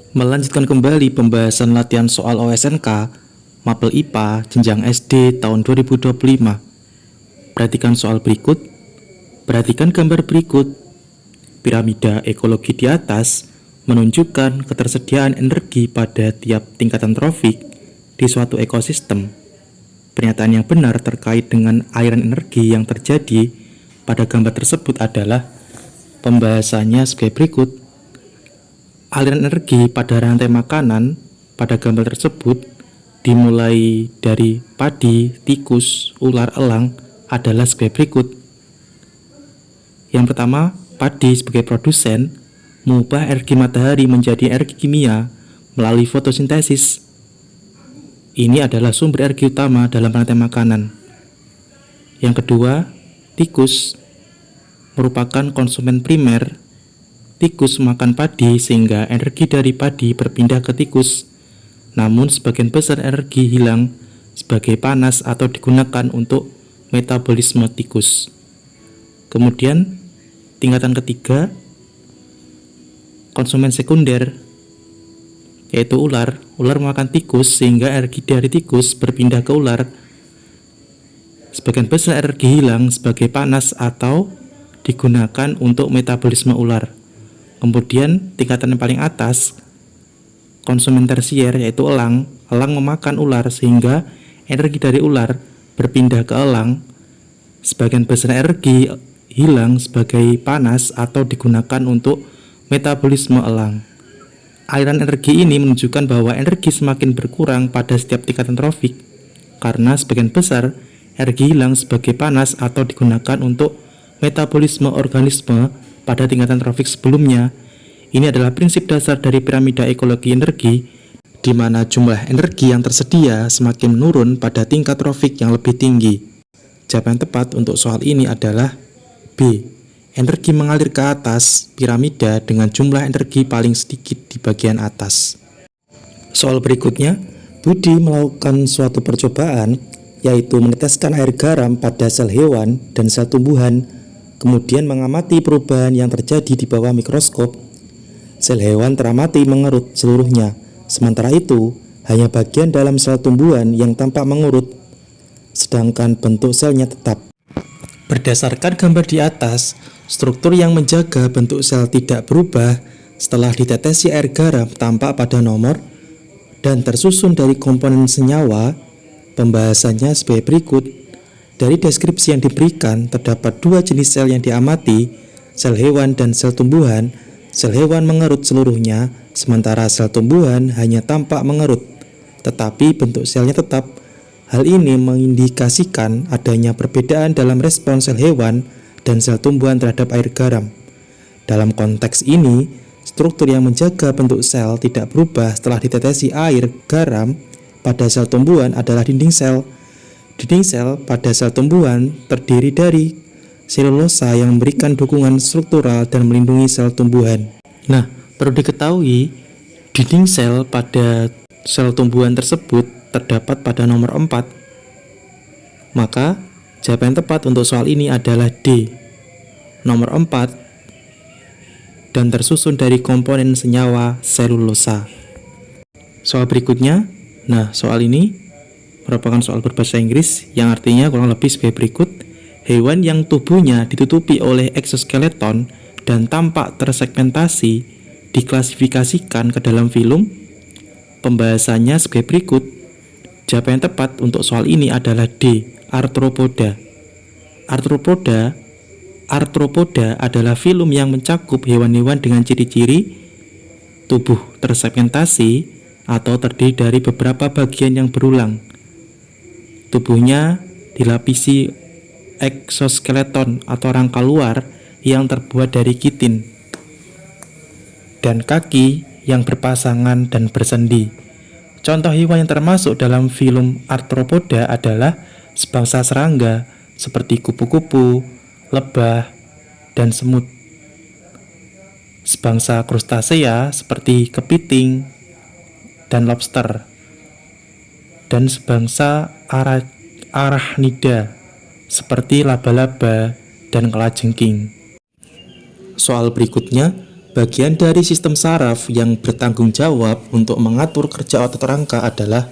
Melanjutkan kembali pembahasan latihan soal OSNK Mapel IPA jenjang SD tahun 2025. Perhatikan soal berikut. Perhatikan gambar berikut. Piramida ekologi di atas menunjukkan ketersediaan energi pada tiap tingkatan trofik di suatu ekosistem. Pernyataan yang benar terkait dengan aliran energi yang terjadi pada gambar tersebut adalah pembahasannya sebagai berikut. Aliran energi pada rantai makanan pada gambar tersebut dimulai dari padi, tikus, ular, elang adalah sebagai berikut. Yang pertama, padi sebagai produsen mengubah energi matahari menjadi energi kimia melalui fotosintesis. Ini adalah sumber energi utama dalam rantai makanan. Yang kedua, tikus merupakan konsumen primer. Tikus makan padi sehingga energi dari padi berpindah ke tikus. Namun sebagian besar energi hilang sebagai panas atau digunakan untuk metabolisme tikus. Kemudian tingkatan ketiga, konsumen sekunder yaitu ular. Ular makan tikus sehingga energi dari tikus berpindah ke ular. Sebagian besar energi hilang sebagai panas atau digunakan untuk metabolisme ular. Kemudian tingkatan yang paling atas, konsumen tersier yaitu elang. Elang memakan ular sehingga energi dari ular berpindah ke elang. Sebagian besar energi hilang sebagai panas atau digunakan untuk metabolisme elang. Aliran energi ini menunjukkan bahwa energi semakin berkurang pada setiap tingkatan trofik karena sebagian besar energi hilang sebagai panas atau digunakan untuk metabolisme organisme pada tingkatan trofik sebelumnya. Ini adalah prinsip dasar dari piramida ekologi energi, di mana jumlah energi yang tersedia semakin menurun pada tingkat trofik yang lebih tinggi. Jawaban tepat untuk soal ini adalah B. Energi mengalir ke atas piramida dengan jumlah energi paling sedikit di bagian atas. Soal berikutnya, Budi melakukan suatu percobaan, yaitu meneteskan air garam pada sel hewan dan sel tumbuhan, kemudian mengamati perubahan yang terjadi di bawah mikroskop. Sel hewan teramati mengerut seluruhnya, sementara itu hanya bagian dalam sel tumbuhan yang tampak mengurut, sedangkan bentuk selnya tetap. Berdasarkan gambar di atas, struktur yang menjaga bentuk sel tidak berubah setelah ditetesi air garam tampak pada nomor dan tersusun dari komponen senyawa. Pembahasannya sebagai berikut. Dari deskripsi yang diberikan, terdapat dua jenis sel yang diamati, sel hewan dan sel tumbuhan. Sel hewan mengerut seluruhnya, sementara sel tumbuhan hanya tampak mengerut, tetapi bentuk selnya tetap. Hal ini mengindikasikan adanya perbedaan dalam respons sel hewan dan sel tumbuhan terhadap air garam. Dalam konteks ini, struktur yang menjaga bentuk sel tidak berubah setelah ditetesi air garam pada sel tumbuhan adalah dinding sel. Dinding sel pada sel tumbuhan terdiri dari selulosa yang memberikan dukungan struktural dan melindungi sel tumbuhan. Nah, perlu diketahui, dinding sel pada sel tumbuhan tersebut terdapat pada nomor 4. Maka, jawaban tepat untuk soal ini adalah D, nomor 4, dan tersusun dari komponen senyawa selulosa. Soal berikutnya, nah soal ini merupakan soal berbahasa Inggris yang artinya kurang lebih sebagai berikut. Hewan yang tubuhnya ditutupi oleh eksoskeleton dan tampak tersegmentasi diklasifikasikan ke dalam filum. Pembahasannya sebagai berikut. Jawaban yang tepat untuk soal ini adalah D, arthropoda. Arthropoda adalah filum yang mencakup hewan-hewan dengan ciri-ciri tubuh tersegmentasi atau terdiri dari beberapa bagian yang berulang. Tubuhnya dilapisi eksoskeleton atau rangka luar yang terbuat dari kitin, dan kaki yang berpasangan dan bersendi. Contoh hewan yang termasuk dalam filum arthropoda adalah sebangsa serangga seperti kupu-kupu, lebah, dan semut. Sebangsa krustasea seperti kepiting dan lobster. Dan sebangsa arachnida seperti laba-laba dan kalajengking. Soal berikutnya, Bagian dari sistem saraf yang bertanggung jawab untuk mengatur kerja otot rangka adalah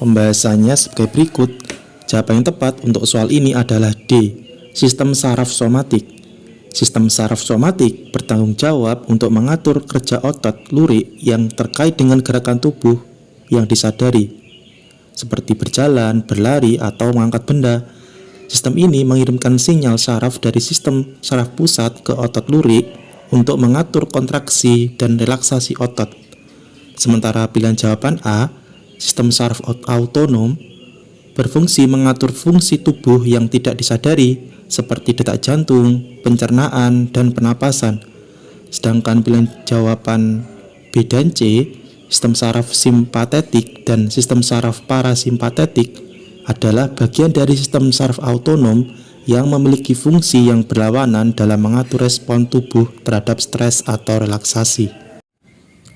pembahasannya sebagai berikut. Jawaban yang tepat untuk soal ini adalah D. Sistem saraf somatik. Sistem saraf somatik bertanggung jawab untuk mengatur kerja otot lurik yang terkait dengan gerakan tubuh yang disadari, seperti berjalan, berlari, atau mengangkat benda. Sistem ini mengirimkan sinyal saraf dari sistem saraf pusat ke otot lurik untuk mengatur kontraksi dan relaksasi otot. Sementara pilihan jawaban A, sistem saraf autonom, berfungsi mengatur fungsi tubuh yang tidak disadari seperti detak jantung, pencernaan, dan pernapasan. Sedangkan pilihan jawaban B dan C, sistem saraf simpatetik dan sistem saraf parasimpatetik, adalah bagian dari sistem saraf autonom yang memiliki fungsi yang berlawanan dalam mengatur respon tubuh terhadap stres atau relaksasi.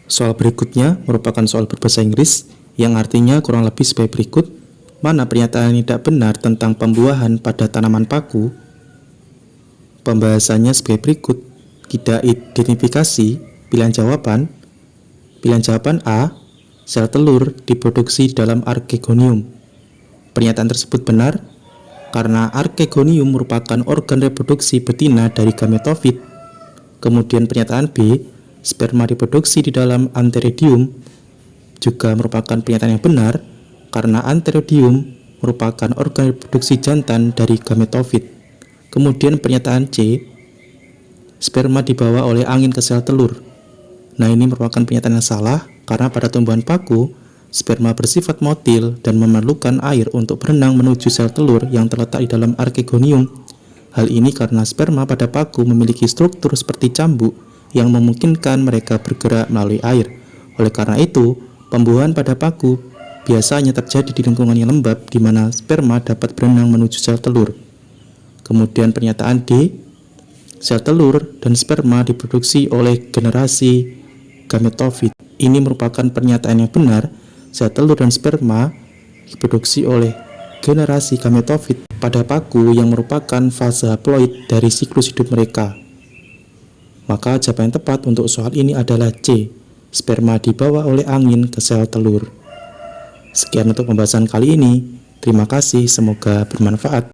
Soal berikutnya merupakan soal berbahasa Inggris yang artinya kurang lebih sebagai berikut. Mana pernyataan yang tidak benar tentang pembuahan pada tanaman paku? Pembahasannya sebagai berikut. Tidak identifikasi pilihan jawaban. Pilihan jawaban A, sel telur diproduksi dalam archegonium. Pernyataan tersebut benar karena archegonium merupakan organ reproduksi betina dari gametofit. Kemudian pernyataan B, sperma diproduksi di dalam antheridium, juga merupakan pernyataan yang benar karena antheridium merupakan organ reproduksi jantan dari gametofit. Kemudian pernyataan C, sperma dibawa oleh angin ke sel telur. Nah, ini merupakan pernyataan yang salah karena pada tumbuhan paku, sperma bersifat motil dan memerlukan air untuk berenang menuju sel telur yang terletak di dalam archegonium. Hal ini karena sperma pada paku memiliki struktur seperti cambuk yang memungkinkan mereka bergerak melalui air. Oleh karena itu, pembuahan pada paku biasanya terjadi di lingkungan yang lembab di mana sperma dapat berenang menuju sel telur. Kemudian pernyataan D, sel telur dan sperma diproduksi oleh generasi gametofit. Ini merupakan pernyataan yang benar. Sel telur dan sperma diproduksi oleh generasi gametofit pada paku yang merupakan fase haploid dari siklus hidup mereka. Maka jawaban yang tepat untuk soal ini adalah C, sperma dibawa oleh angin ke sel telur. Sekian untuk pembahasan kali ini. Terima kasih, semoga bermanfaat.